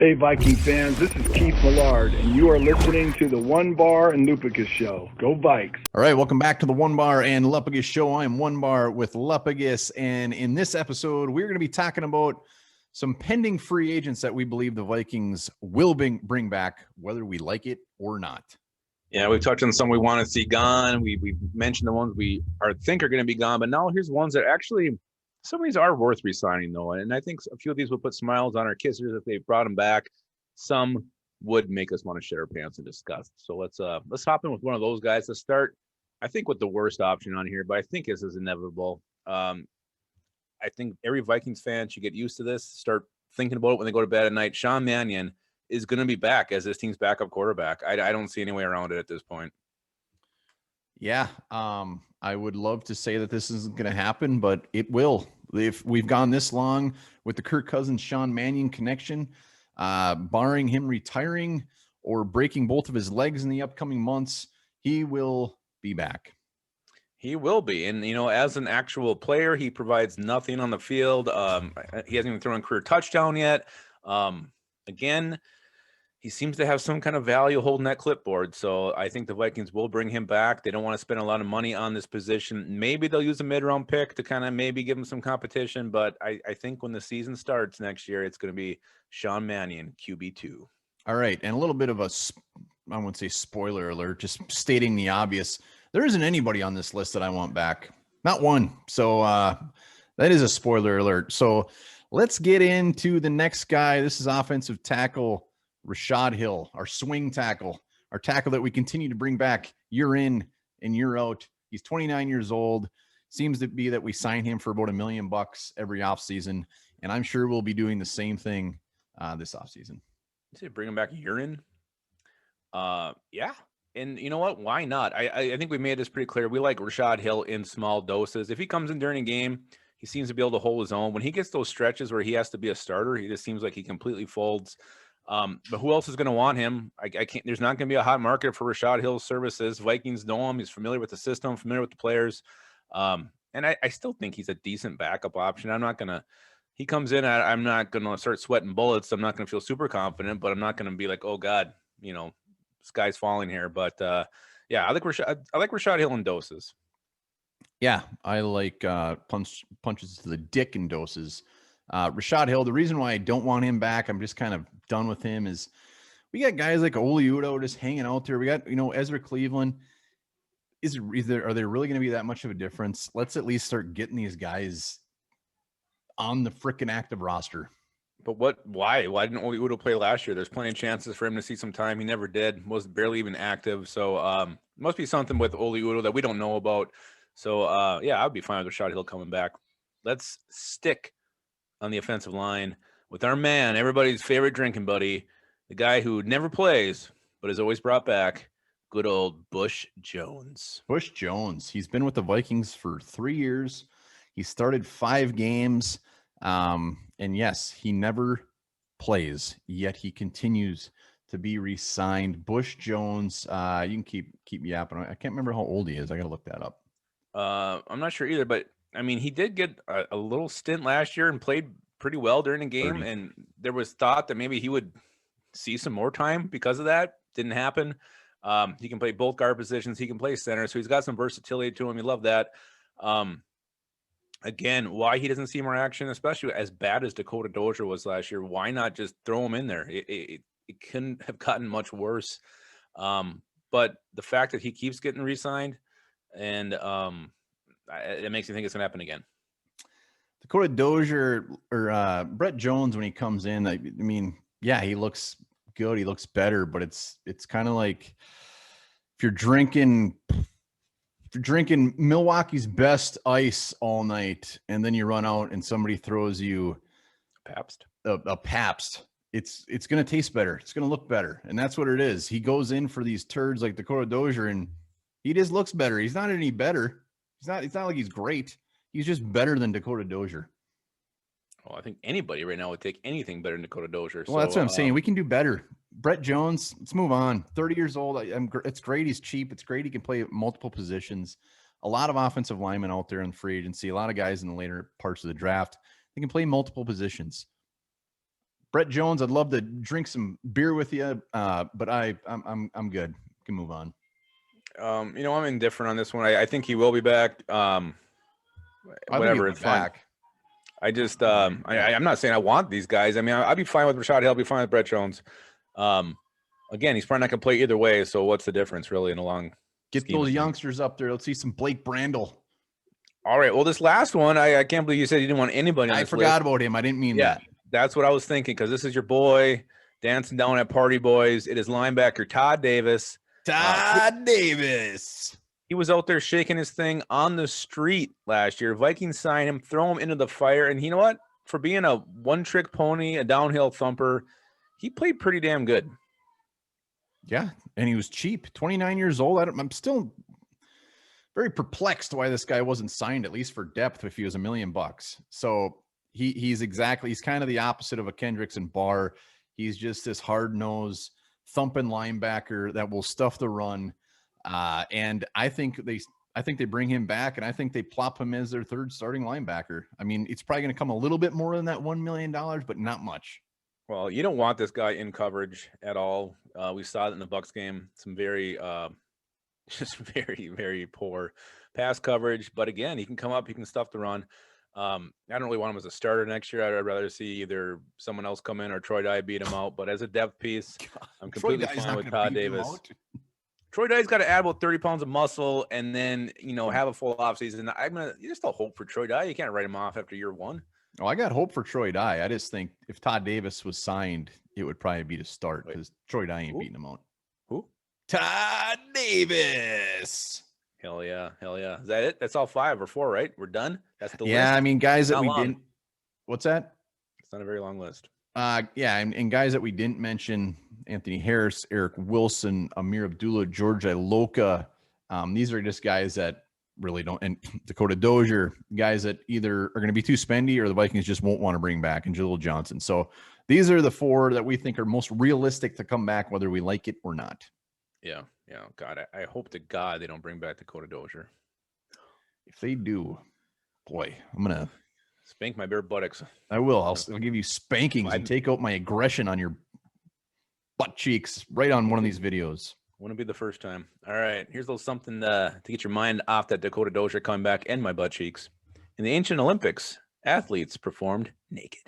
Hey, Viking fans, this is Keith Millard, and you are listening to the One Bar and Lupicus Show. Go Vikes! All right, welcome back to the One Bar and Lupicus Show. I am One Bar with Lupicus, and in this episode, we're going to be talking about some pending free agents that we believe the Vikings will bring back, whether we like it or not. Yeah, we've touched on some we want to see gone. We mentioned the ones we think are going to be gone, but now here's ones that actually – some of these are worth re-signing, though, and I think a few of these would put smiles on our kissers if they brought them back. Some would make us want to shit our pants in disgust. So let's hop in with one of those guys to start. I think with the worst option on here, but I think this is inevitable. I think every Vikings fan should get used to this. Start thinking about it when they go to bed at night. Sean Mannion is going to be back as this team's backup quarterback. I don't see any way around it at this point. Yeah, I would love to say that this isn't going to happen, but it will. If we've gone this long with the Kirk Cousins, Sean Mannion connection, barring him retiring or breaking both of his legs in the upcoming months, he will be back. He will be. And, as an actual player, he provides nothing on the field. He hasn't even thrown a career touchdown yet. Again, he seems to have some kind of value holding that clipboard. So I think the Vikings will bring him back. They don't want to spend a lot of money on this position. Maybe they'll use a mid-round pick to kind of maybe give him some competition. But I think when the season starts next year, it's going to be Sean Mannion, QB2. All right. And a little bit of I wouldn't say spoiler alert, just stating the obvious. There isn't anybody on this list that I want back. Not one. So that is a spoiler alert. So let's get into the next guy. This is offensive tackle Rashad Hill, our swing tackle, our tackle that we continue to bring back year in and year out. He's 29 years old. Seems to be that we sign him for about $1 million every offseason, and I'm sure we'll be doing the same thing this offseason. You say bring him back urine? Yeah. And you know what? Why not? I think we made this pretty clear. We like Rashad Hill in small doses. If he comes in during a game, he seems to be able to hold his own. When he gets those stretches where he has to be a starter, he just seems like he completely folds. But who else is going to want him? I can't. There's not going to be a hot market for Rashad Hill's services. Vikings know him. He's familiar with the system, familiar with the players. And I still think he's a decent backup option. He comes in, I'm not going to start sweating bullets. I'm not going to feel super confident, but I'm not going to be like, oh God, sky's falling here. But yeah, I like Rashad Hill in doses. Yeah, I like punches to the dick in doses. Rashad Hill, the reason why I don't want him back, I'm just kind of done with him, is we got guys like Oli Udoh just hanging out there. We got, Ezra Cleveland. Are they really going to be that much of a difference? Let's at least start getting these guys on the freaking active roster. But why didn't Oli Udoh play last year? There's plenty of chances for him to see some time. He never did, was barely even active. So must be something with Oli Udoh that we don't know about. So yeah, I'd be fine with Rashad Hill coming back. Let's stick on the offensive line with our man, everybody's favorite drinking buddy, the guy who never plays but is always brought back, good old Bush Jones. Bush Jones. He's been with the Vikings for 3 years. He started 5 games. And yes, he never plays, yet he continues to be re-signed. Bush Jones, you can keep yapping. I can't remember how old he is. I got to look that up. I'm not sure either, but I mean, he did get a little stint last year and played pretty well during the game. 30. And there was thought that maybe he would see some more time because of that. Didn't happen. He can play both guard positions. He can play center. So he's got some versatility to him. You love that. Again, why he doesn't see more action, especially as bad as Dakota Dozier was last year, why not just throw him in there? It couldn't have gotten much worse. But the fact that he keeps getting re-signed and it makes me think it's going to happen again. Dakota Dozier or Brett Jones, when he comes in, I mean, yeah, he looks good. He looks better, but it's kind of like if you're drinking Milwaukee's best ice all night and then you run out and somebody throws you Pabst. A Pabst. It's going to taste better. It's going to look better. And that's what it is. He goes in for these turds like Dakota Dozier and he just looks better. He's not any better. It's not like he's great. He's just better than Dakota Dozier. Well, I think anybody right now would take anything better than Dakota Dozier. Well, that's what I'm saying. We can do better. Brett Jones, let's move on. 30 years old. It's great. He's cheap. It's great. He can play multiple positions. A lot of offensive linemen out there in free agency. A lot of guys in the later parts of the draft. They can play multiple positions. Brett Jones, I'd love to drink some beer with you, but I'm good. Can move on. I'm indifferent on this one. I think he will be back. Whatever, it's fine. Back. I just I'm not saying I want these guys. I mean, I'd be fine with Rashad Hill. I'd be fine with Brett Jones. Again, he's probably not going to play either way. So what's the difference, really, in a long? Get those youngsters up there. Let's see some Blake Brandel. All right. Well, this last one, I can't believe you said you didn't want anybody on this I forgot list. about him. I didn't mean that. That's what I was thinking, because this is your boy dancing down at Party Boys. It is linebacker Todd Davis. Davis. He was out there shaking his thing on the street last year. Vikings signed him, throw him into the fire. And you know what? For being a one-trick pony, a downhill thumper, he played pretty damn good. Yeah, and he was cheap. 29 years old. I'm still very perplexed why this guy wasn't signed, at least for depth, if he was $1 million. So he's kind of the opposite of a Kendricks and Barr. He's just this hard-nosed, thumping linebacker that will stuff the run. And I think they bring him back, and I think they plop him as their third starting linebacker. I mean, it's probably going to come a little bit more than that $1 million, but not much. Well, you don't want this guy in coverage at all. We saw it in the Bucs game. Some very, just very, very poor pass coverage. But again, he can come up, he can stuff the run. I don't really want him as a starter next year. I'd rather see either someone else come in or Troy Dye beat him out. But as a depth piece, I'm completely fine with Todd Davis. Troy Dye's got to add about 30 pounds of muscle and then, have a full offseason. You just don't hope for Troy Dye. You can't write him off after year one. Oh, I got hope for Troy Dye. I just think if Todd Davis was signed, it would probably be to start because Troy Dye ain't beating him out. Who? Todd Davis. Hell yeah. Is that it? That's all 5 or 4, right? We're done? That's the list? Yeah, I mean, guys that we didn't. What's that? It's not a very long list. Yeah, and guys that we didn't mention: Anthony Harris, Eric Wilson, Amir Abdullah, George Iloka. These are just guys that really don't, and Dakota Dozier, guys that either are going to be too spendy or the Vikings just won't want to bring back, and Jalil Johnson. So these are the 4 that we think are most realistic to come back, whether we like it or not. Yeah. God, I hope to God they don't bring back Dakota Dozier. If they do, boy, I'm going to spank my bare buttocks. I will. I'll give you spankings and take out my aggression on your butt cheeks right on one of these videos. Wouldn't be the first time. All right, here's a little something to get your mind off that Dakota Dozier coming back and my butt cheeks. In the ancient Olympics, athletes performed naked.